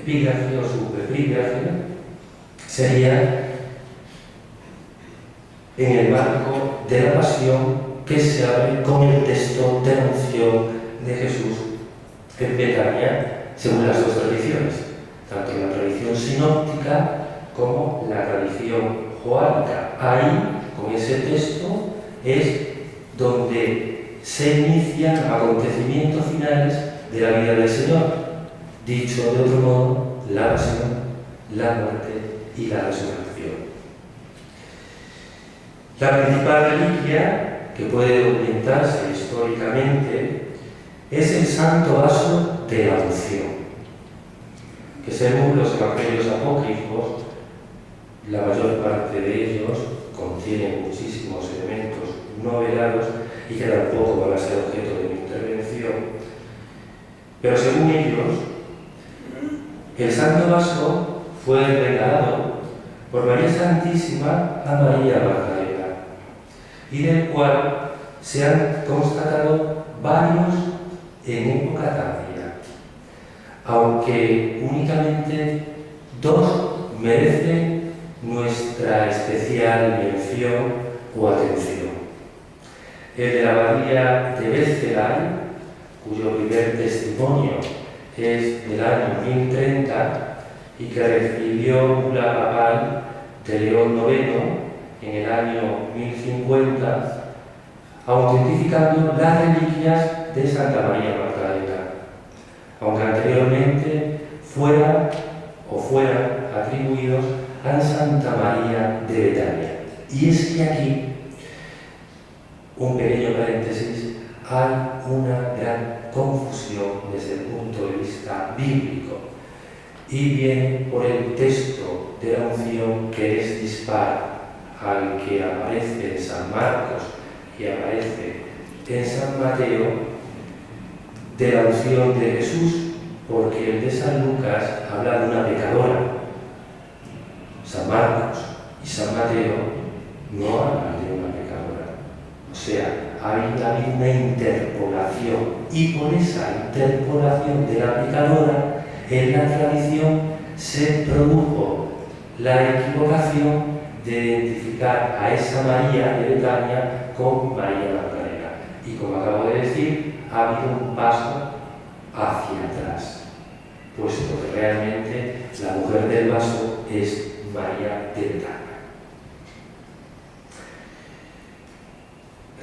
epígrafe o subepígrafe sería en el marco de la pasión que se abre con el texto de anuncio de Jesús en Betania, según las dos tradiciones, tanto la tradición sinóptica como la tradición joánica. Ahí, con ese texto, es donde se inician los acontecimientos finales de la vida del Señor. Dicho de otro modo, la pasión, la muerte y la resurrección. La principal reliquia que puede documentarse históricamente es el santo vaso de la unción, que según los evangelios apócrifos, la mayor parte de ellos contienen muchísimos elementos no velados y que tampoco van a ser objeto de mi intervención. Pero según ellos, el santo vaso fue regalado por María Santísima a María Magdalena, y del cual se han constatado varios en época tardía, aunque únicamente dos merecen nuestra especial mención o atención. El de la abadía de Becelay, cuyo primer testimonio es del año 1030 y que recibió bula papal de León IX en el año 1050, autentificando las reliquias de Santa María Magdalena, aunque anteriormente fueran atribuidos a Santa María de Betania. Y es que aquí, un pequeño paréntesis, hay una gran confusión desde el punto de vista bíblico, y viene por el texto de la unción que es dispar al que aparece en San Marcos y aparece en San Mateo, de la unción de Jesús, porque el de San Lucas habla de una pecadora. San Marcos y San Mateo no hablan de una pecadora. O sea, hay una interpolación, y por esa interpolación de la pecadora en la tradición se produjo la equivocación de identificar a esa María de Betania con María Magdalena. Y como acabo de decir, ha habido un paso hacia atrás, puesto que realmente la mujer del vaso es María de Betania.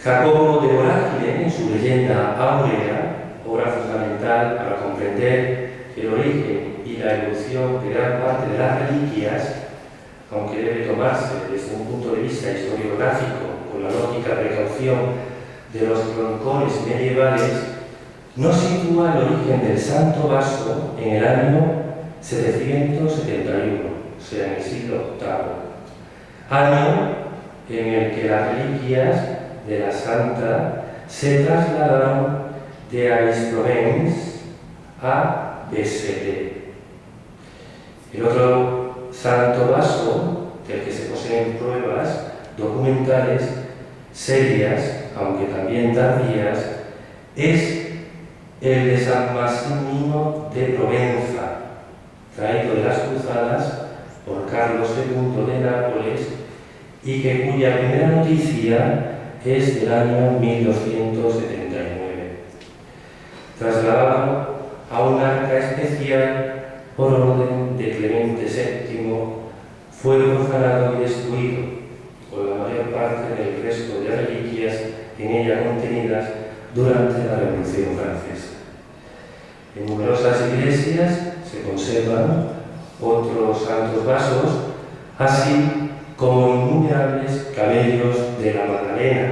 Jacobo de Vorágine, en su leyenda áurea, obra fundamental para comprender el origen y la evolución de gran parte de las reliquias, aunque debe tomarse desde un punto de vista historiográfico con la lógica precaución de los cronicores medievales, nos sitúa el origen del santo vaso en el año 771, o sea, en el siglo VIII, año en el que las reliquias de la santa se trasladaron de Aix-Provence a Béziers. El otro santo vaso del que se poseen pruebas documentales serias, aunque también tardías, es el de San Maximino de Provenza, traído de las cruzadas por Carlos II de Nápoles y cuya primera noticia es del año 1279, trasladado a un arca especial por orden de Clemente VII, fue profanado y destruido, con la mayor parte del resto de reliquias en ella contenidas durante la Revolución Francesa. En numerosas iglesias se conservan otros santos vasos, así como innumerables cabellos de la Magdalena,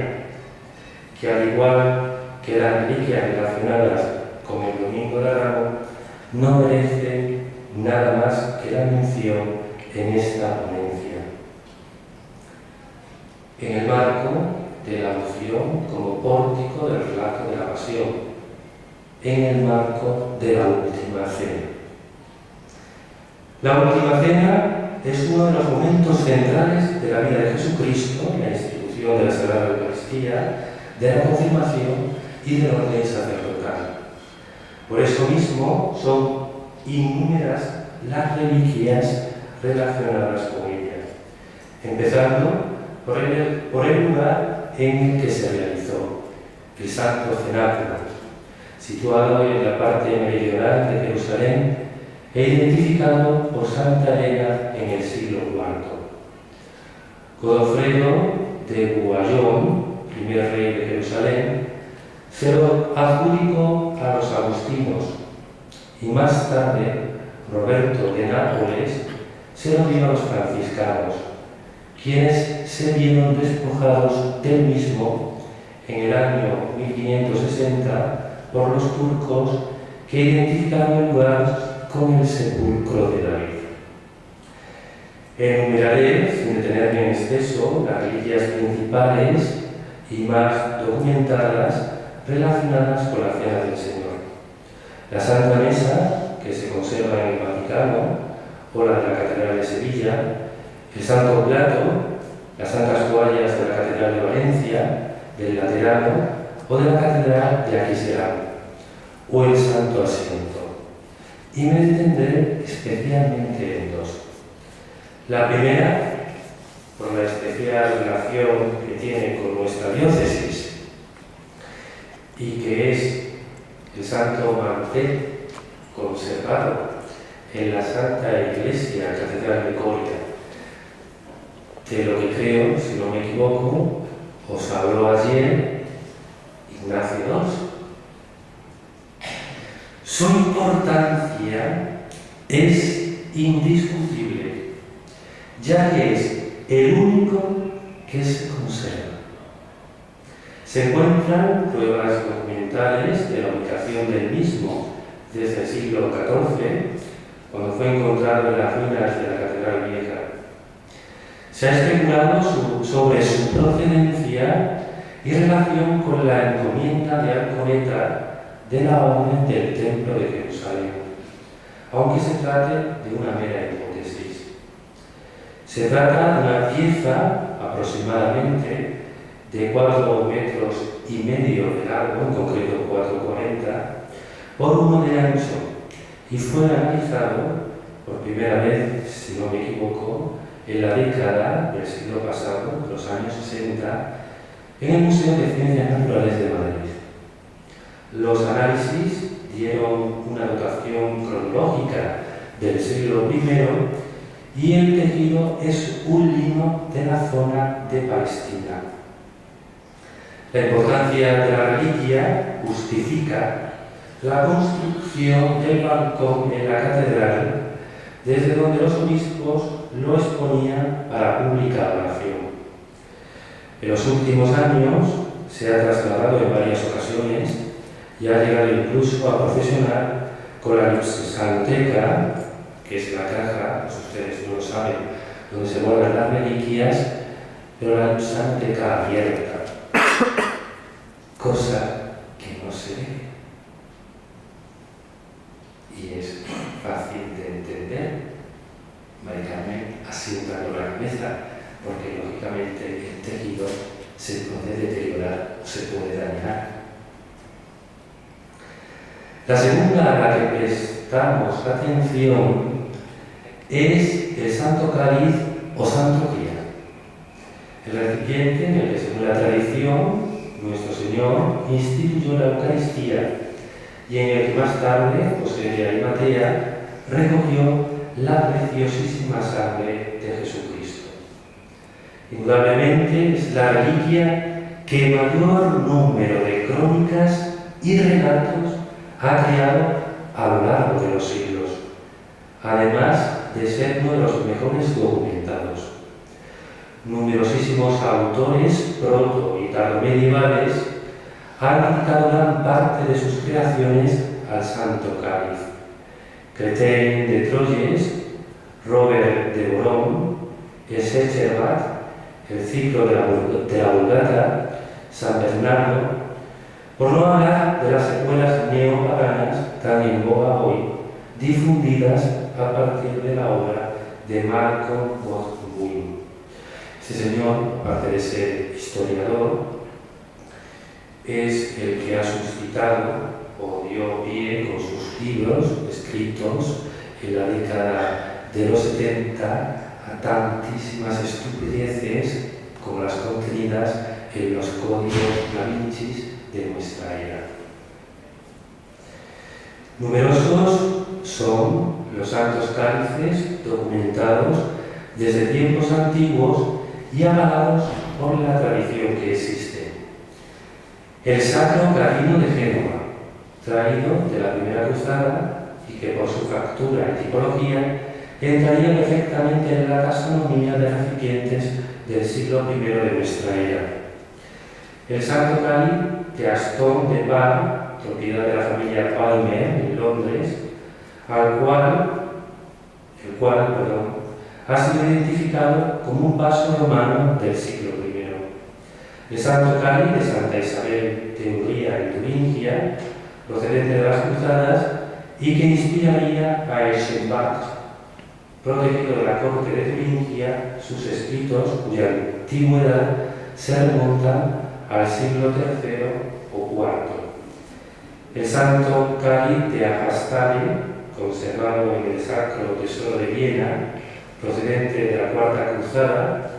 que al igual que las reliquias relacionadas con el Domingo de Ramos, no merecen nada más que la mención en esta ponencia. En el marco de la unción como pórtico del relato de la pasión, en el marco de la última cena. La última cena es uno de los momentos centrales de la vida de Jesucristo en la institución de la Sagrada Eucaristía, de la confirmación y de la orden sacerdotal. Por eso mismo son innumerables las reliquias relacionadas con ella, empezando por el lugar en el que se realizó, el Santo Cenáculo, situado en la parte meridional de Jerusalén e identificado por Santa Elena en el siglo IV. Godofredo de Bouillon, primer rey de Jerusalén, se lo adjudicó a los agustinos y más tarde Roberto de Nápoles se lo dio a los franciscanos, quienes se vieron despojados del mismo en el año 1560 por los turcos que identificaron el lugar con el sepulcro de David. Enumeraré, sin detenerme en exceso, las reliquias principales y más documentadas relacionadas con la cena del Señor. La Santa Mesa, que se conserva en el Vaticano, o la de la Catedral de Sevilla, el Santo Plato, las Santas Toallas de la Catedral de Valencia, del Laterano o de la Catedral de Aquisgrán, o el Santo Asiento. Y me detendré especialmente en dos. La primera, por la especial relación que tiene con nuestra diócesis y que es el Santo Mantel conservado en la Santa Iglesia Catedral de Coria. De lo que creo, si no me equivoco, os habló ayer Ignacio II. Su importancia es indiscutible, ya que es el único que se conserva. Se encuentran pruebas documentales de la ubicación del mismo desde el siglo XIV, cuando fue encontrado en las ruinas de la Catedral Vieja. Se ha especulado sobre su procedencia y relación con la encomienda de Alcoreta de la Orden del Templo de Jerusalén, aunque se trate de una mera hipótesis. Se trata de una pieza aproximadamente de 4,5 metros de largo, en concreto 4,40, por 1 de ancho, y fue analizado por primera vez, si no me equivoco, en la década del siglo pasado, los años 60, en el Museo de Ciencias Naturales de Madrid. Los análisis dieron una dotación cronológica del siglo I y el tejido es un lino de la zona de Palestina. La importancia de la reliquia justifica la construcción del balcón en la catedral, desde donde los obispos lo exponían para pública adoración. En los últimos años se ha trasladado en varias ocasiones y ha llegado incluso a procesionar con la Lipsanteca, que es la caja, ustedes no lo saben, donde se guardan las reliquias, pero la Lipsanteca abierta, cosa que no se ve. Y es fácil de entender. Mari Carmen asientando la cabeza, porque lógicamente el tejido se puede deteriorar o se puede dañar. La segunda a la que prestamos atención es el Santo Cáliz o Santo Cría, el recipiente en el que, según la tradición, nuestro Señor instituyó la Eucaristía y en el que más tarde, José de Arimatea recogió la preciosísima sangre de Jesucristo. Indudablemente es la reliquia que mayor número de crónicas y relatos ha creado a lo largo de los siglos, además de ser uno de los mejores documentados. Numerosísimos autores proto- y tardomedievales han dedicado gran parte de sus creaciones al Santo Cáliz. Créteil de Troyes, Robert de Boron, Ezecherbat, el ciclo de la Vulgata, San Bernardo, por no hablar de las secuelas neopaganas tan en boga hoy, difundidas a partir de la obra de Malcolm Gladwin. Este señor, aparte de ser historiador, es el que ha suscitado o dio pie con sus libros escritos en la década de los 70 a tantísimas estupideces como las contenidas en los códigos Da Vinci de nuestra era. Numerosos son los santos cálices documentados desde tiempos antiguos y avalados por la tradición que existe. El Sacro Carino de Génova, traído de la Primera Cruzada y que por su factura y tipología entraría perfectamente en la taxonomía de recipientes del siglo I de nuestra era. El Santo Cáliz de Aston de Bar, propiedad de la familia Palmer en Londres, el cual ha sido identificado como un vaso romano del siglo I. El Santo Cáliz de Santa Isabel de Hungría y Turingia, procedente de las Cruzadas, y que inspiraría a Eschenbach, protegido de la corte de Turingia, sus escritos cuya antigüedad se remonta al siglo III o IV. El Santo Cáliz de Ajastare, conservado en el Sacro Tesoro de Viena, procedente de la Cuarta Cruzada,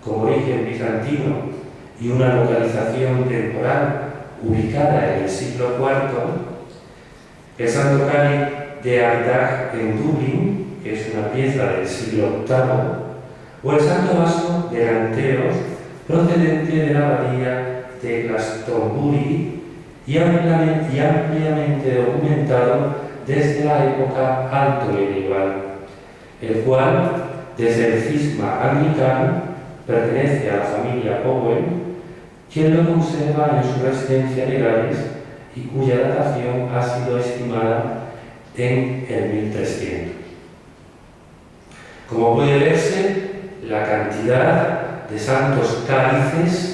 con origen bizantino y una localización temporal ubicada en el siglo IV. El Santo Cáliz de Ardagh en Dublín, que es una pieza del siglo VIII, o el Santo Vaso de Lanteos, procedente de la abadía de Glastonbury y ampliamente documentado desde la época alto medieval, el cual, desde el cisma anglicano, pertenece a la familia Owen, quien lo conserva en su residencia de Gales y cuya datación ha sido estimada en el 1300. Como puede verse, la cantidad de santos cálices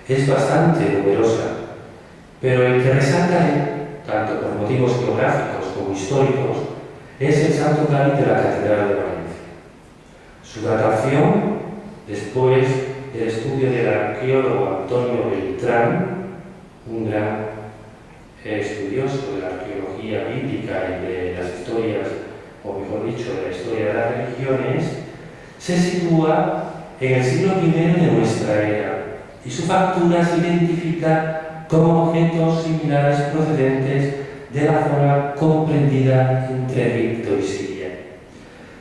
es bastante numerosa, pero el que resaltaré, tanto por motivos geográficos como históricos, es el Santo Cáliz de la Catedral de Valencia. Su datación, después del estudio del arqueólogo Antonio Beltrán, un gran estudioso de la arqueología bíblica y de las historias, o mejor dicho, de la historia de las religiones, se sitúa en el siglo I de nuestra era y su factura se identifica como objetos similares procedentes de la zona comprendida entre Egipto y Siria.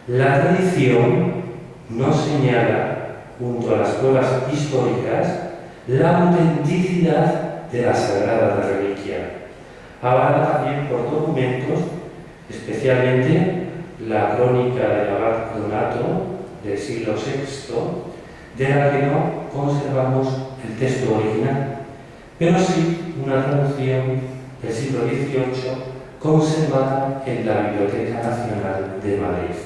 La tradición nos señala, junto a las pruebas históricas, la autenticidad de la sagrada reliquia, avalada también por documentos, especialmente la crónica del abad Donato del siglo VI, de la que no conservamos el texto original, pero sí una traducción del siglo XVIII conservada en la Biblioteca Nacional de Madrid.